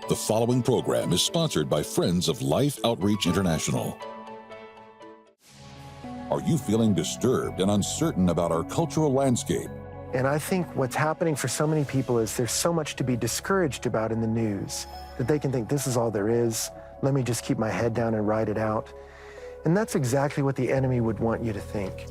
The following program is sponsored by Friends of Life Outreach International. Are you feeling disturbed and uncertain about our cultural landscape? And I think what's happening for so many people is there's so much to be discouraged about in the news that they can think this is all there is. Let me just keep my head down and ride it out. And that's exactly what the enemy would want you to think.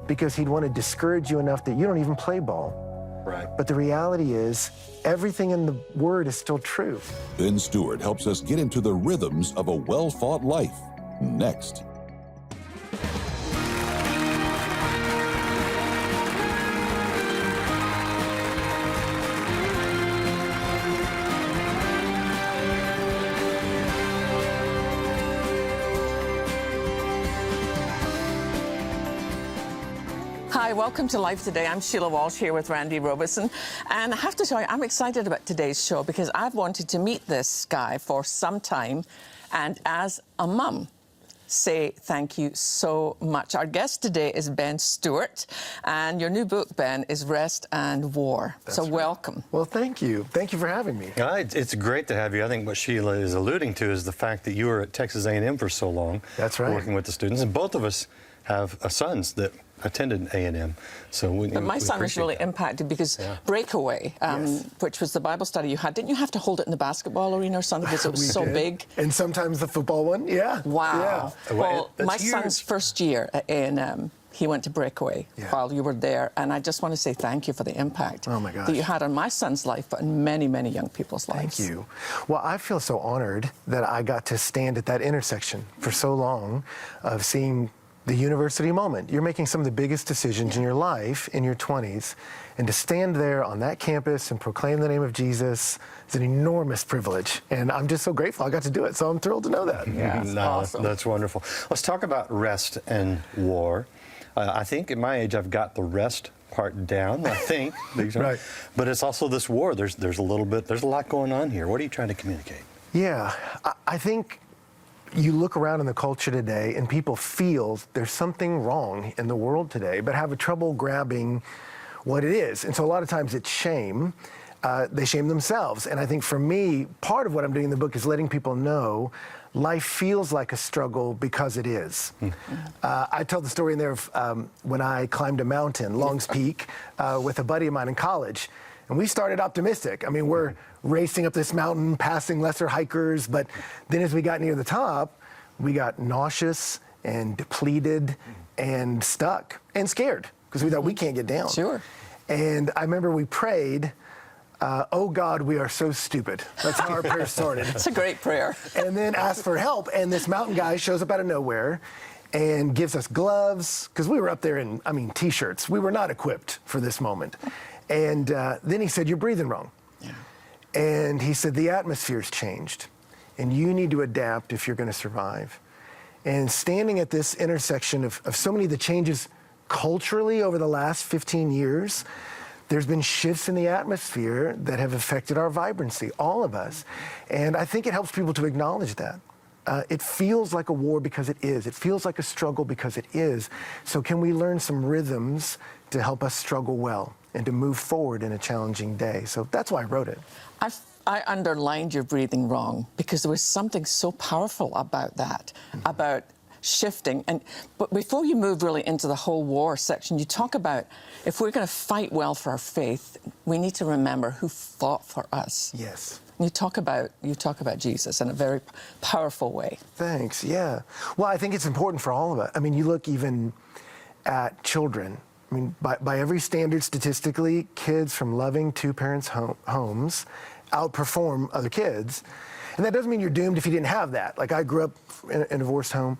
Because he'd want to discourage you enough that you don't even play ball. Right. But the reality is, everything in the Word is still true. Ben Stuart helps us get into the rhythms of a well-fought life. Next. Hi, welcome to Life Today. I'm Sheila Walsh here with Randy Robeson. And I have to tell you, I'm excited about today's show because I've wanted to meet this guy for some time. And as a mum, say thank you so much. Our guest today is Ben Stuart. And your new book, Ben, is Rest and War. That's so right. Welcome. Well, thank you. Thank you for having me. It's great to have you. I think what Sheila is alluding to is the fact that you were at Texas A&M for so long. That's right. Working with the students. And both of us have sons that attended A&M. But my son was really impacted because Breakaway, Yes. which was the Bible study you had, didn't you have to hold it in the basketball arena or something because it was so did. big? And sometimes the football one, yeah. Wow. Yeah. Well, That's my huge. son's first year at A&M, he went to Breakaway while you were there, and I just want to say thank you for the impact that you had on my son's life, but in many, many young people's lives. Thank you. Well, I feel so honored that I got to stand at that intersection for so long of seeing the university moment. You're making some of the biggest decisions in your life in your 20s, and to stand there on that campus and proclaim the name of Jesus is an enormous privilege, and I'm just so grateful I got to do it, so I'm thrilled to know that. Yeah, awesome. That's wonderful. Let's talk about rest and war. I think at my age I've got the rest part down, I think. Right. But it's also this war. There's a lot going on here. What are you trying to communicate? Yeah, I think you look around in the culture today and people feel there's something wrong in the world today, but have a trouble grabbing what it is. And so a lot of times it's shame. They shame themselves. And I think for me, part of what I'm doing in the book is letting people know life feels like a struggle because it is. I tell the story in there of when I climbed a mountain, Long's Peak, with a buddy of mine in college. And we started optimistic. I mean, we're racing up this mountain, passing lesser hikers, but then as we got near the top, we got nauseous and depleted and stuck and scared because we thought we can't get down. Sure. And I remember we prayed, oh God, we are so stupid. That's how our prayer started. It's a great prayer. And then asked for help, and this mountain guy shows up out of nowhere and gives us gloves, because we were up there in, T-shirts. We were not equipped for this moment. And then he said, you're breathing wrong. Yeah. And he said, the atmosphere's changed, and you need to adapt if you're going to survive. And standing at this intersection of so many of the changes culturally over the last 15 years, there's been shifts in the atmosphere that have affected our vibrancy, all of us. And I think it helps people to acknowledge that. It feels like a war because it is. It feels like a struggle because it is. So can we learn some rhythms to help us struggle well and to move forward in a challenging day? So that's why I wrote it. I underlined your breathing wrong because there was something so powerful about that, about shifting. But before you move really into the whole war section, you talk about if we're going to fight well for our faith, we need to remember who fought for us. Yes. You talk about Jesus in a very powerful way. Thanks, yeah. Well, I think it's important for all of us. I mean, you look even at children. I mean, by every standard statistically, kids from loving two-parents homes outperform other kids. And that doesn't mean you're doomed if you didn't have that. Like, I grew up in a divorced home.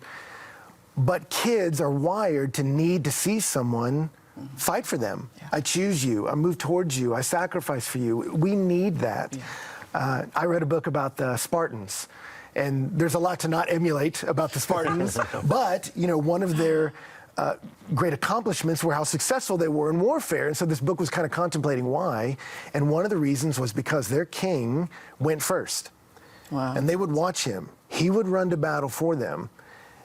But kids are wired to need to see someone fight for them. Yeah. I choose you. I move towards you. I sacrifice for you. We need that. Yeah. I read a book about the Spartans, and there's a lot to not emulate about the Spartans, but, one of their great accomplishments were how successful they were in warfare, and so this book was kind of contemplating why, and one of the reasons was because their king went first. Wow. And they would watch him. He would run to battle for them,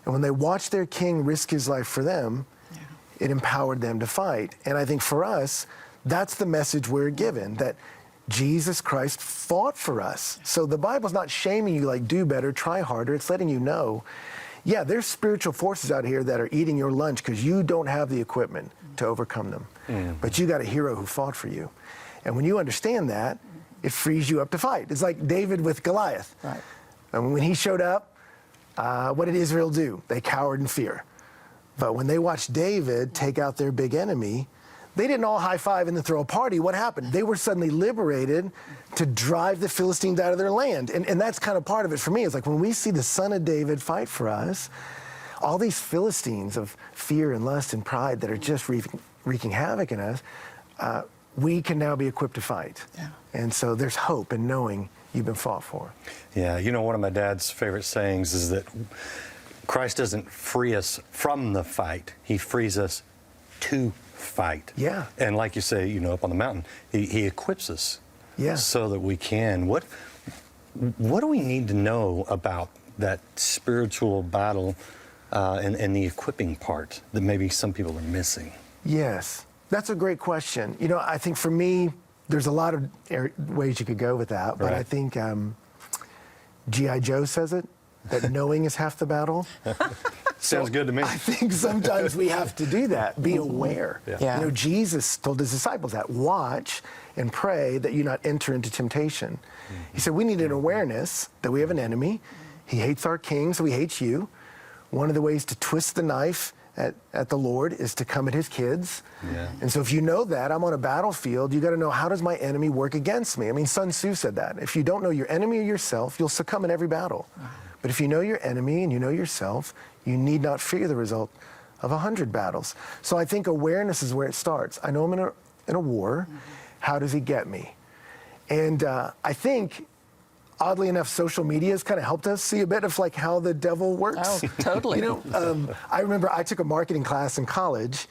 and when they watched their king risk his life for them, it empowered them to fight. And I think for us, that's the message we're given, that Jesus Christ fought for us. So the Bible's not shaming you like, do better, try harder. It's letting you know, yeah, there's spiritual forces out here that are eating your lunch because you don't have the equipment to overcome them. But you got a hero who fought for you. And when you understand that, it frees you up to fight. It's like David with Goliath. Right. And when he showed up, what did Israel do? They cowered in fear. But when they watched David take out their big enemy, they didn't all high-five and then throw a party. What happened? They were suddenly liberated to drive the Philistines out of their land. And that's kind of part of it for me. It's like when we see the son of David fight for us, all these Philistines of fear and lust and pride that are just wreaking havoc in us, we can now be equipped to fight. Yeah. And so there's hope in knowing you've been fought for. Yeah, you know, one of my dad's favorite sayings is that Christ doesn't free us from the fight. He frees us to fight. Yeah. And like you say, you know, up on the mountain, he equips us so that we can. What do we need to know about that spiritual battle and the equipping part that maybe some people are missing? Yes, that's a great question. You know, I think for me, there's a lot of ways you could go with that, but Right. I think G.I. Joe says it, that knowing is half the battle. Sounds good to me. I think sometimes we have to do that, be aware. Yeah. You know, Jesus told his disciples that, watch and pray that you not enter into temptation. He said we need an awareness that we have an enemy. He hates our king, so he hates you. One of the ways to twist the knife at the Lord is to come at his kids. Yeah. And so if you know that, I'm on a battlefield, you got to know, how does my enemy work against me? I mean, Sun Tzu said that. If you don't know your enemy or yourself, you'll succumb in every battle. But if you know your enemy and you know yourself, you need not fear the result of 100 battles. So I think awareness is where it starts. I know I'm in a war. How does he get me? And I think, oddly enough, social media has kind of helped us see a bit of like how the devil works. Oh, totally. You know, I remember I took a marketing class in college,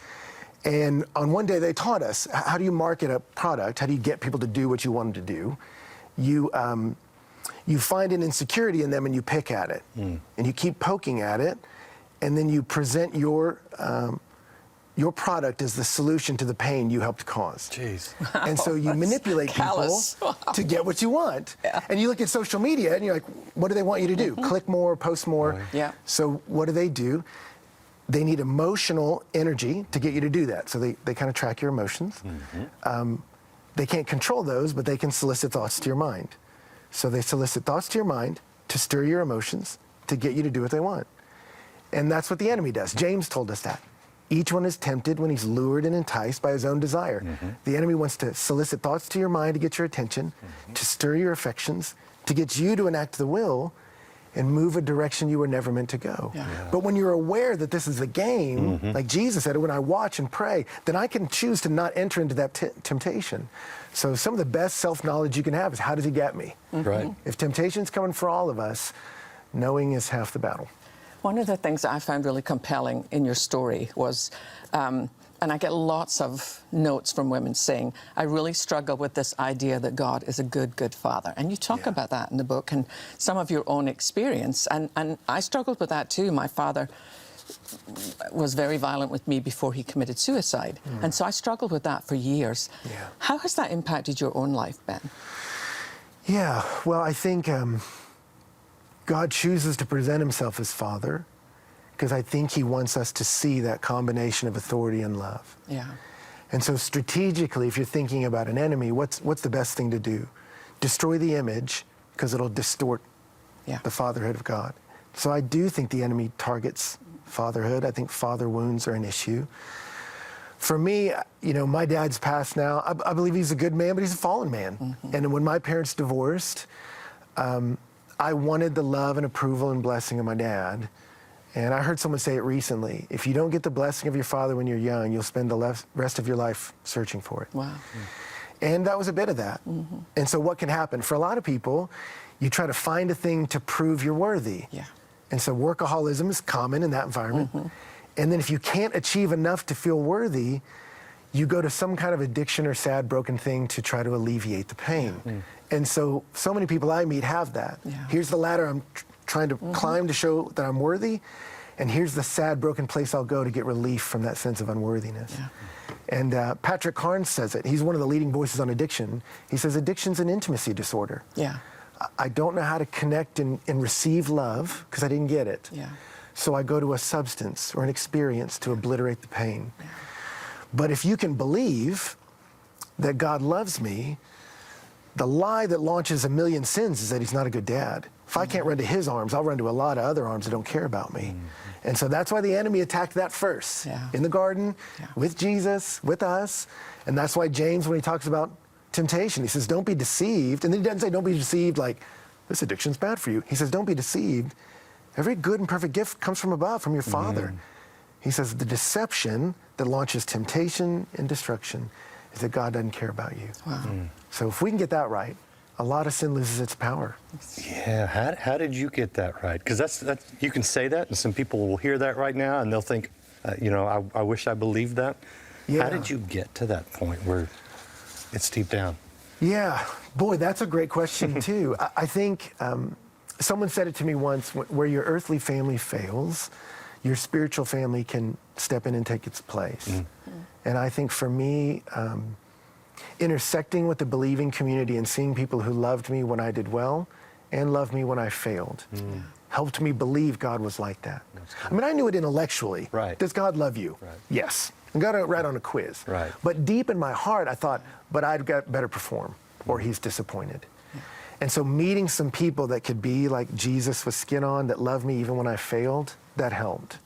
and on one day they taught us, how do you market a product? How do you get people to do what you want them to do? You find an insecurity in them and you pick at it. And you keep poking at it, and then you present your product as the solution to the pain you helped cause. Jeez. And so you manipulate callous. people to get what you want. Yeah. And you look at social media and you're like, what do they want you to do? Click more, post more. Right. Yeah. So what do? They need emotional energy to get you to do that. So they kind of track your emotions. They can't control those, but they can solicit thoughts to your mind. So they solicit thoughts to your mind to stir your emotions to get you to do what they want. And that's what the enemy does. James told us that. Each one is tempted when he's lured and enticed by his own desire. The enemy wants to solicit thoughts to your mind to get your attention, to stir your affections, to get you to enact the will and move a direction you were never meant to go. Yeah. Yeah. But when you're aware that this is a game, like Jesus said, when I watch and pray, then I can choose to not enter into that temptation. So some of the best self-knowledge you can have is, how does he get me? Right. If temptation's coming for all of us, knowing is half the battle. One of the things I found really compelling in your story was, and I get lots of notes from women saying, I really struggle with this idea that God is a good, good father. And you talk about that in the book and some of your own experience. And I struggled with that too. My father was very violent with me before he committed suicide. And so I struggled with that for years. Yeah. How has that impacted your own life, Ben? Yeah, well, I think God chooses to present himself as Father because I think he wants us to see that combination of authority and love. Yeah. And so strategically, if you're thinking about an enemy, what's the best thing to do? Destroy the image because it'll distort the fatherhood of God. So I do think the enemy targets fatherhood. I think father wounds are an issue. For me, you know, my dad's passed now. I believe he's a good man, but he's a fallen man. And when my parents divorced, I wanted the love and approval and blessing of my dad. And I heard someone say it recently, if you don't get the blessing of your father when you're young, you'll spend the rest of your life searching for it. Wow. And that was a bit of that. And so what can happen? For a lot of people, you try to find a thing to prove you're worthy. Yeah. And so workaholism is common in that environment. And then if you can't achieve enough to feel worthy, you go to some kind of addiction or sad, broken thing to try to alleviate the pain. And so many people I meet have that. Yeah. Here's the ladder I'm trying to climb to show that I'm worthy, and here's the sad, broken place I'll go to get relief from that sense of unworthiness. Yeah. And Patrick Carnes says it. He's one of the leading voices on addiction. He says addiction's an intimacy disorder. Yeah. I don't know how to connect and receive love because I didn't get it. Yeah. So I go to a substance or an experience to obliterate the pain. Yeah. But if you can believe that God loves me, the lie that launches a million sins is that he's not a good dad. If I can't run to his arms, I'll run to a lot of other arms that don't care about me. And so that's why the enemy attacked that first. In the garden, with Jesus, with us. And that's why James, when he talks about temptation, he says, don't be deceived. And then he doesn't say, don't be deceived like, this addiction's bad for you. He says, don't be deceived. Every good and perfect gift comes from above, from your Father. He says, the deception that launches temptation and destruction is that God doesn't care about you. Wow. So if we can get that right, a lot of sin loses its power. Yeah, how did you get that right? Because that's you can say that, and some people will hear that right now, and they'll think, I wish I believed that. Yeah. How did you get to that point where it's deep down? Yeah, boy, that's a great question too. I think someone said it to me once, where your earthly family fails, your spiritual family can step in and take its place. And I think for me, intersecting with the believing community and seeing people who loved me when I did well and loved me when I failed helped me believe God was like that. I mean, I knew it intellectually. Right. Does God love you? Right. Yes. I got it right on a quiz. Right. But deep in my heart, I thought, but I'd got better perform, or he's disappointed. And so meeting some people that could be like Jesus with skin on, that loved me even when I failed, that helped.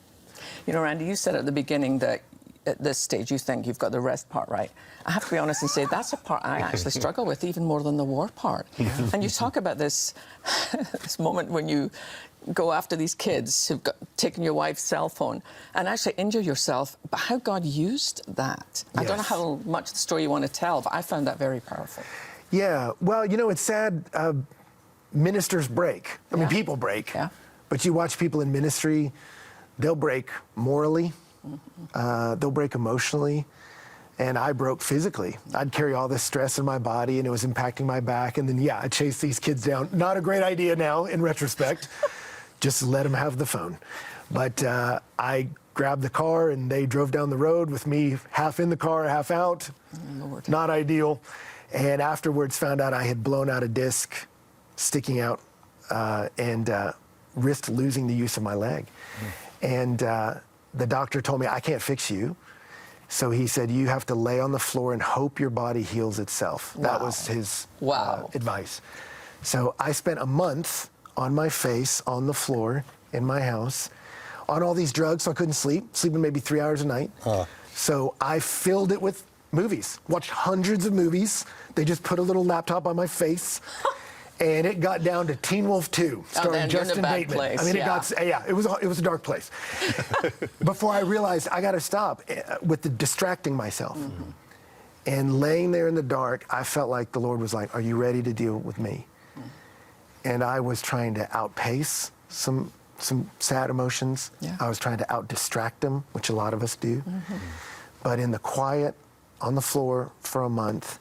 You know, Randy, you said at the beginning that at this stage you think you've got the rest part right. I have to be honest and say that's a part I actually struggle with even more than the war part. And you talk about this this moment when you go after these kids who've taken your wife's cell phone and actually injure yourself, but how God used that. I don't know how much the story you want to tell, but I found that very powerful. Yeah, well, it's sad. Ministers break. I mean, people break. Yeah. But you watch people in ministry, they'll break morally, they'll break emotionally, and I broke physically. I'd carry all this stress in my body, and it was impacting my back, and then, I chased these kids down. Not a great idea now, in retrospect. Just let them have the phone. But I grabbed the car, and they drove down the road with me half in the car, half out. Lord. Not ideal. And afterwards found out I had blown out a disc sticking out and risked losing the use of my leg. And the doctor told me, I can't fix you. So he said, you have to lay on the floor and hope your body heals itself. Wow. That was his advice. So I spent a month on my face on the floor in my house on all these drugs, so I couldn't sleep, sleeping maybe 3 hours a night. So I filled it with movies, watched hundreds of movies. They just put a little laptop on my face. And it got down to Teen Wolf 2, starring Justin Bateman. Place. I mean, it was a dark place. Before I realized I got to stop with the distracting myself. And laying there in the dark, I felt like the Lord was like, are you ready to deal with me? And I was trying to outpace some sad emotions. I was trying to out-distract them, which a lot of us do. But in the quiet, on the floor for a month,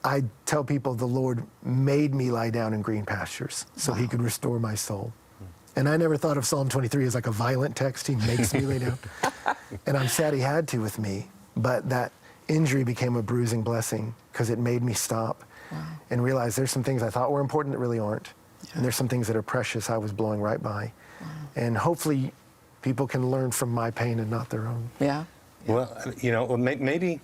I tell people the Lord made me lie down in green pastures so he could restore my soul. And I never thought of Psalm 23 as like a violent text. He makes me lay down. And I'm sad he had to with me. But that injury became a bruising blessing because it made me stop and realize there's some things I thought were important that really aren't. And there's some things that are precious I was blowing right by. And hopefully people can learn from my pain and not their own. Well, maybe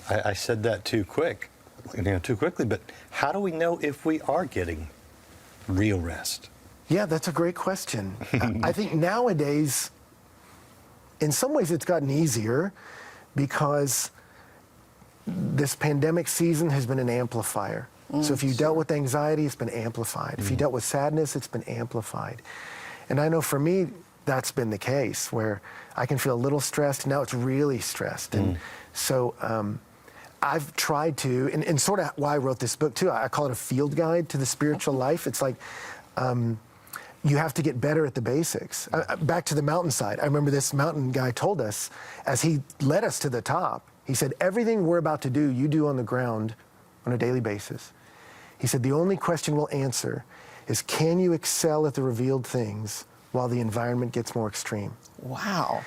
I said that too quickly, but how do we know if we are getting real rest? Yeah, that's a great question. I think nowadays, in some ways it's gotten easier because this pandemic season has been an amplifier. So if you dealt with anxiety, it's been amplified. If you dealt with sadness, it's been amplified. And I know for me, that's been the case where I can feel a little stressed, and now it's really stressed. And so I've tried to, and sort of why I wrote this book too, I call it a field guide to the spiritual life. It's like you have to get better at the basics. Back to the mountainside, I remember this mountain guy told us, as he led us to the top, he said, everything we're about to do, you do on the ground on a daily basis. He said, the only question we'll answer is, can you excel at the revealed things while the environment gets more extreme? Wow.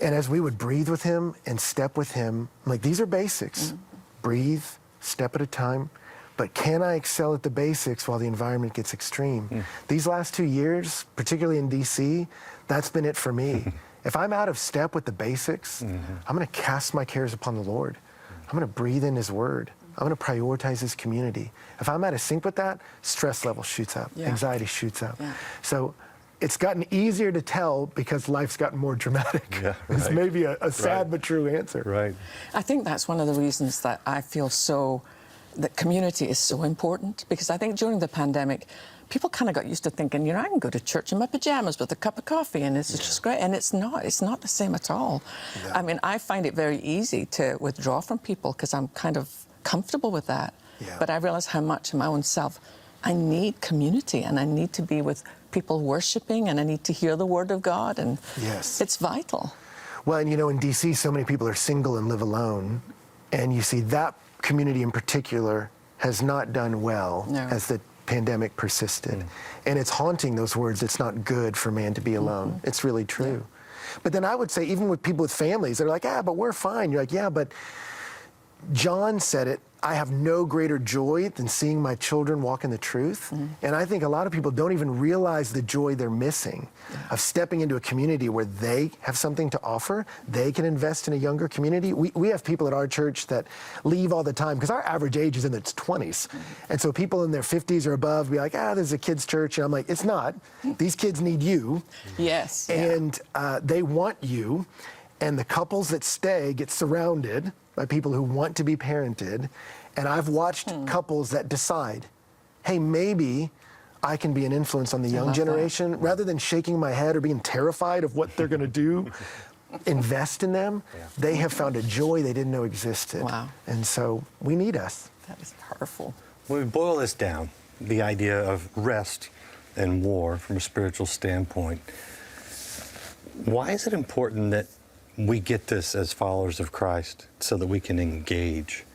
And as we would breathe with him and step with him, I'm like, these are basics. Breathe, step at a time. But can I excel at the basics while the environment gets extreme? These last 2 years, particularly in DC, that's been it for me. If I'm out of step with the basics, I'm going to cast my cares upon the Lord. I'm going to breathe in his word. I'm going to prioritize his community. If I'm out of sync with that, stress level shoots up, anxiety shoots up. So it's gotten easier to tell because life's gotten more dramatic. It's maybe a sad but true answer. Right. I think that's one of the reasons that I feel that community is so important, because I think during the pandemic, people kind of got used to thinking, you know, I can go to church in my pajamas with a cup of coffee and it's just great. And it's not the same at all. I mean, I find it very easy to withdraw from people because I'm kind of comfortable with that. But I realize how much in my own self I need community, and I need to be with people worshiping, and I need to hear the word of God, and it's vital. Well, and you know, in DC, so many people are single and live alone, and you see that community in particular has not done well as the pandemic persisted. And it's haunting, those words, it's not good for man to be alone. It's really true. But then I would say, even with people with families, they're like, but we're fine. You're like, but John said it, I have no greater joy than seeing my children walk in the truth. And I think a lot of people don't even realize the joy they're missing of stepping into a community where they have something to offer. They can invest in a younger community. We have people at our church that leave all the time because our average age is in its 20s. And so people in their 50s or above be like, there's a kids' church. And I'm like, it's not. These kids need you. And they want you. And the couples that stay get surrounded by people who want to be parented. And I've watched couples that decide, hey, maybe I can be an influence on the young generation. Rather than shaking my head or being terrified of what they're going to do, invest in them. They have found a joy they didn't know existed. And so we need us. That is powerful. When we boil this down, the idea of rest and war from a spiritual standpoint, why is it important that we get this as followers of Christ so that we can engage?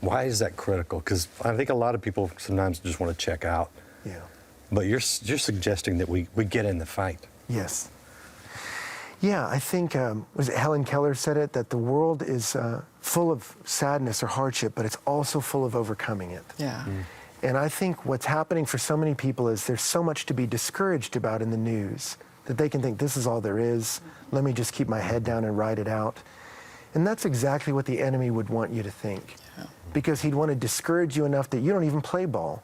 Why is that critical? Because I think a lot of people sometimes just want to check out. But you're suggesting that we get in the fight. Yes. I think, was it Helen Keller said it, that the world is full of sadness or hardship, but it's also full of overcoming it. And I think what's happening for so many people is there's so much to be discouraged about in the news that they can think, this is all there is. Let me just keep my head down and ride it out. And that's exactly what the enemy would want you to think. Because he'd want to discourage you enough that you don't even play ball.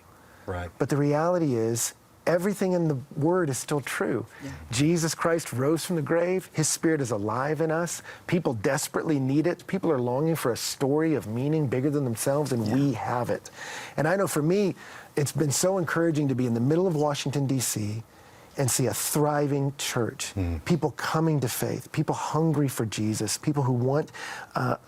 But the reality is, everything in the Word is still true. Jesus Christ rose from the grave. His Spirit is alive in us. People desperately need it. People are longing for a story of meaning bigger than themselves, and we have it. And I know for me, it's been so encouraging to be in the middle of Washington, D.C., and see a thriving church, people coming to faith, people hungry for Jesus, people who want a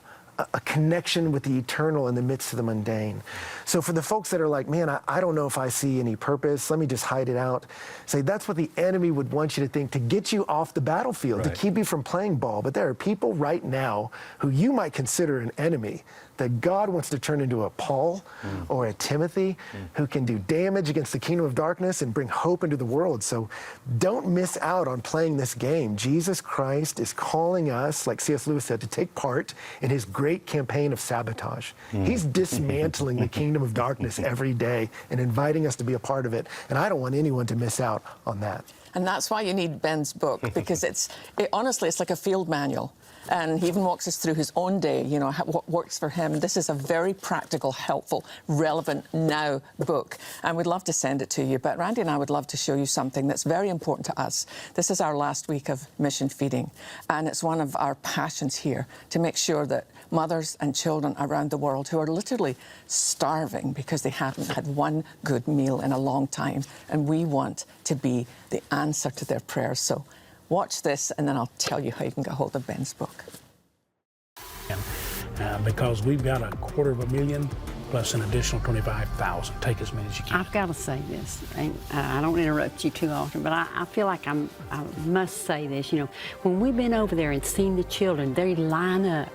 connection with the eternal in the midst of the mundane. So for the folks that are like, man, I don't know if I see any purpose, let me just hide it out, say that's what the enemy would want you to think, to get you off the battlefield, to keep you from playing ball. But there are people right now who you might consider an enemy that God wants to turn into a Paul or a Timothy who can do damage against the kingdom of darkness and bring hope into the world. So don't miss out on playing this game. Jesus Christ is calling us, like C.S. Lewis said, to take part in his great campaign of sabotage. He's dismantling the kingdom of darkness every day and inviting us to be a part of it. And I don't want anyone to miss out on that. And that's why you need Ben's book, because honestly, it's like a field manual. And he even walks us through his own day, you know, what works for him. This is a very practical, helpful, relevant now book. And we'd love to send it to you. But Randy and I would love to show you something that's very important to us. This is our last week of mission feeding. And it's one of our passions here to make sure that mothers and children around the world who are literally starving because they haven't had one good meal in a long time. And we want to be the answer to their prayers. So watch this, and then I'll tell you how you can get hold of Ben's book. Because we've got $250,000 plus an additional 25,000. Take as many as you can. I've got to say this, and I don't interrupt you too often, but I feel like I must say this. You know, when we've been over there and seen the children, they line up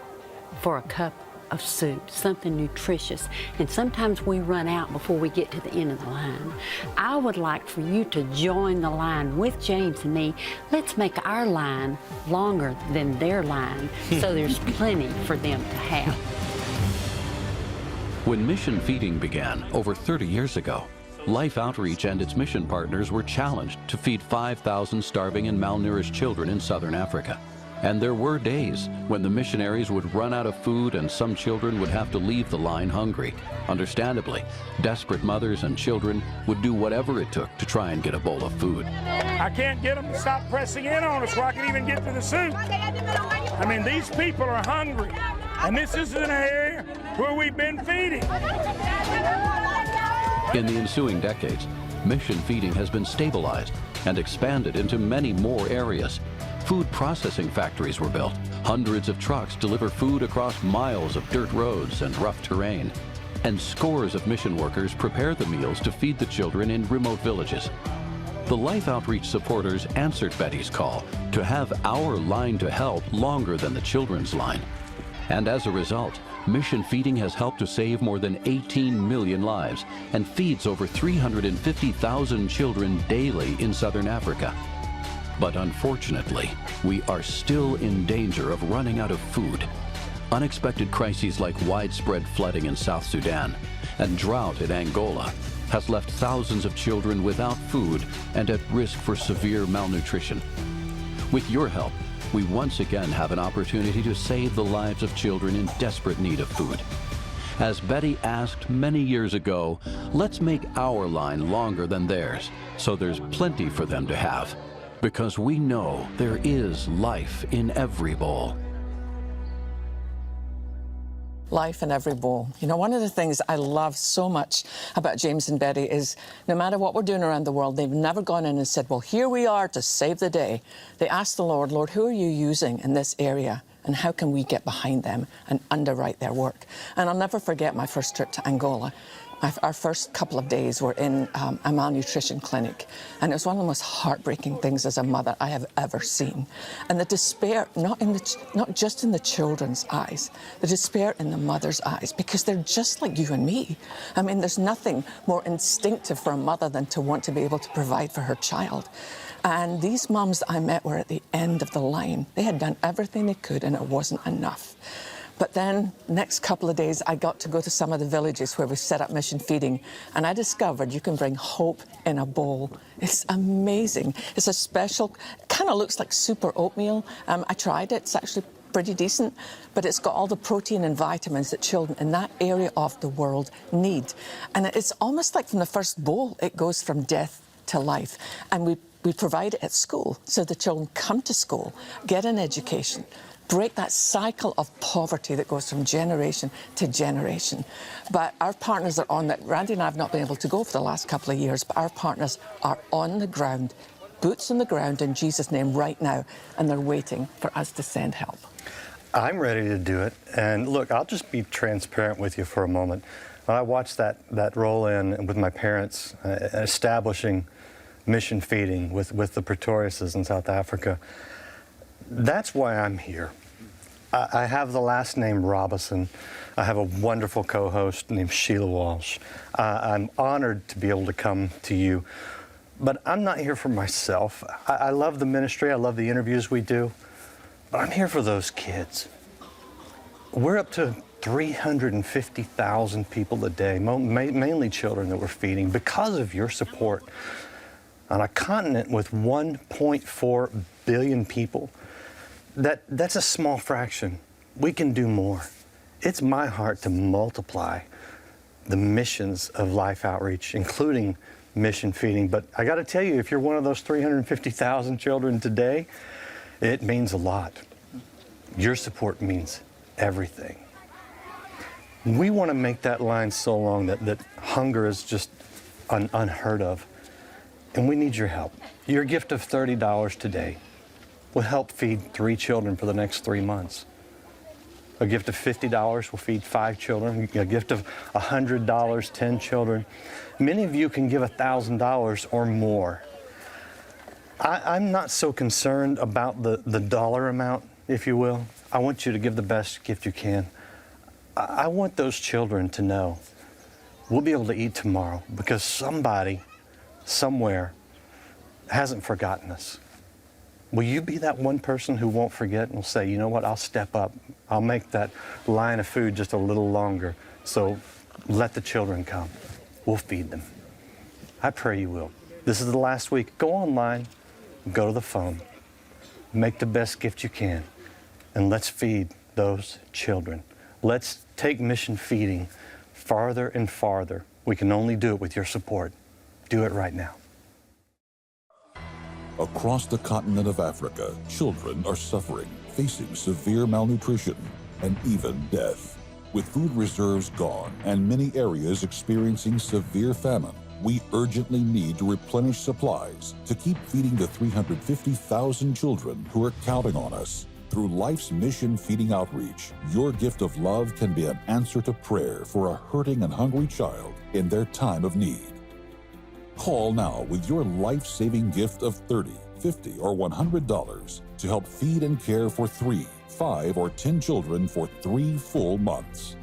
for a cup of soup, something nutritious, and sometimes we run out before we get to the end of the line. I would like for you to join the line with James and me. Let's make our line longer than their line so there's plenty for them to have. When mission feeding began over 30 years ago, Life Outreach and its mission partners were challenged to feed 5,000 starving and malnourished children in southern Africa. And there were days when the missionaries would run out of food and some children would have to leave the line hungry. Understandably, desperate mothers and children would do whatever it took to try and get a bowl of food. I can't get them to stop pressing in on us where I can even get to the soup. I mean, these people are hungry, and this is an area where we've been feeding. In the ensuing decades, mission feeding has been stabilized and expanded into many more areas. Food processing factories were built. Hundreds of trucks deliver food across miles of dirt roads and rough terrain. And scores of mission workers prepare the meals to feed the children in remote villages. The Life Outreach supporters answered Betty's call to have our line to help longer than the children's line. And as a result, mission feeding has helped to save more than 18 million lives and feeds over 350,000 children daily in southern Africa. But unfortunately, we are still in danger of running out of food. Unexpected crises like widespread flooding in South Sudan and drought in Angola has left thousands of children without food and at risk for severe malnutrition. With your help, we once again have an opportunity to save the lives of children in desperate need of food. As Betty asked many years ago, let's make our line longer than theirs so there's plenty for them to have. Because we know there is life in every bowl. Life in every bowl. You know, one of the things I love so much about James and Betty is no matter what we're doing around the world, they've never gone in and said, well, here we are to save the day. They asked the Lord, Lord, who are you using in this area? And how can we get behind them and underwrite their work? And I'll never forget my first trip to Angola. Our first couple of days were in a malnutrition clinic, and it was one of the most heartbreaking things as a mother I have ever seen. And the despair, not just in the children's eyes, the despair in the mother's eyes, because they're just like you and me. I mean, there's nothing more instinctive for a mother than to want to be able to provide for her child. And these mums I met were at the end of the line. They had done everything they could, and it wasn't enough. But then, next couple of days, I got to go to some of the villages where we set up mission feeding, and I discovered you can bring hope in a bowl. It's amazing. It's a special, kind of looks like super oatmeal. I tried it. It's actually pretty decent, but it's got all the protein and vitamins that children in that area of the world need. And it's almost like from the first bowl, it goes from death to life. And we provide it at school, so the children come to school, get an education, break that cycle of poverty that goes from generation to generation. But our partners are on that. Randy and I have not been able to go for the last couple of years, but our partners are on the ground, boots on the ground in Jesus' name right now, and they're waiting for us to send help. I'm ready to do it. And look, I'll just be transparent with you for a moment. When I watched that roll in with my parents, establishing mission feeding with the Pretoriuses in South Africa, that's why I'm here. I have the last name Robison. I have a wonderful co-host named Sheila Walsh. I'm honored to be able to come to you, but I'm not here for myself. I love the ministry. I love the interviews we do, but I'm here for those kids. We're up to 350,000 people a day, mainly children that we're feeding because of your support. On a continent with 1.4 billion people, that's a small fraction. We can do more. It's my heart to multiply the missions of Life Outreach, including mission feeding. But I got to tell you, if you're one of those 350,000 children today, it means a lot. Your support means everything. We want to make that line so long that hunger is just unheard of. And we need your help. Your gift of $30 today will help feed 3 children for the next 3 months. A gift of $50 will feed 5 children. A gift of $100, 10 children. Many of you can give $1,000 or more. I'm not so concerned about the dollar amount, if you will. I want you to give the best gift you can. I want those children to know we'll be able to eat tomorrow because somebody, somewhere, hasn't forgotten us. Will you be that one person who won't forget and will say, you know what, I'll step up. I'll make that line of food just a little longer. So let the children come. We'll feed them. I pray you will. This is the last week. Go online, go to the phone, make the best gift you can, and let's feed those children. Let's take mission feeding farther and farther. We can only do it with your support. Do it right now. Across the continent of Africa, children are suffering, facing severe malnutrition and even death. With food reserves gone and many areas experiencing severe famine, we urgently need to replenish supplies to keep feeding the 350,000 children who are counting on us. Through Life's Mission Feeding Outreach, your gift of love can be an answer to prayer for a hurting and hungry child in their time of need. Call now with your life-saving gift of $30, $50, or $100 to help feed and care for 3, 5, or 10 children for 3 full months.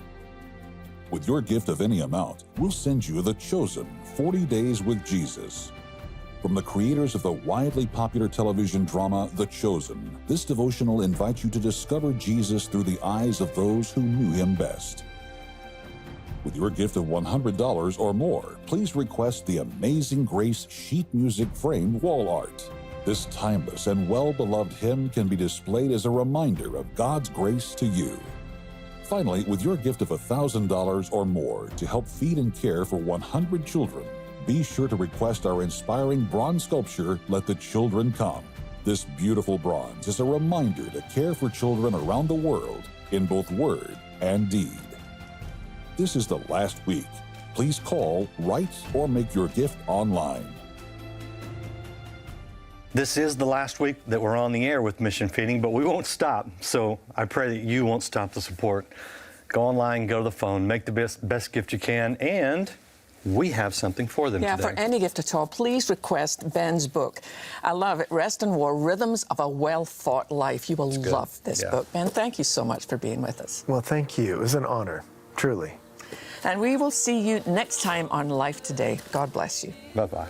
With your gift of any amount, we'll send you The Chosen 40 Days with Jesus. From the creators of the widely popular television drama The Chosen, this devotional invites you to discover Jesus through the eyes of those who knew him best. With your gift of $100 or more, please request the Amazing Grace sheet music framed wall art. This timeless and well-beloved hymn can be displayed as a reminder of God's grace to you. Finally, with your gift of $1,000 or more to help feed and care for 100 children, be sure to request our inspiring bronze sculpture, Let the Children Come. This beautiful bronze is a reminder to care for children around the world in both word and deed. This is the last week. Please call, write, or make your gift online. This is the last week that we're on the air with Mission Feeding, but we won't stop. So I pray that you won't stop the support. Go online, go to the phone, make the best gift you can, and we have something for them today. For any gift at all, please request Ben's book. I love it, Rest and War, Rhythms of a Well-Fought Life. You will love this book. Ben, thank you so much for being with us. Well, thank you. It was an honor, truly. And we will see you next time on Life Today. God bless you. Bye-bye.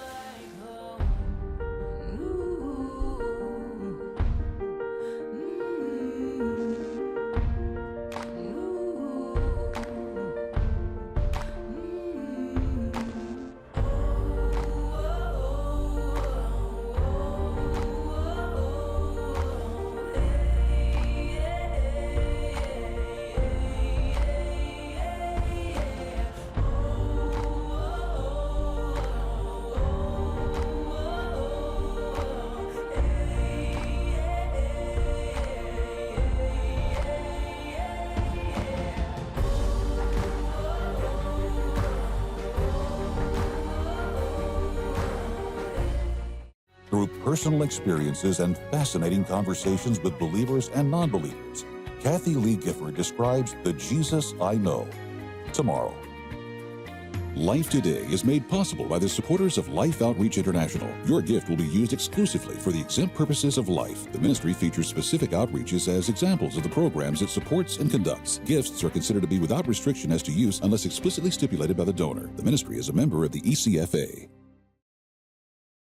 Through personal experiences and fascinating conversations with believers and non-believers, Kathy Lee Gifford describes the Jesus I know. Tomorrow. Life Today is made possible by the supporters of Life Outreach International. Your gift will be used exclusively for the exempt purposes of life. The ministry features specific outreaches as examples of the programs it supports and conducts. Gifts are considered to be without restriction as to use unless explicitly stipulated by the donor. The ministry is a member of the ECFA.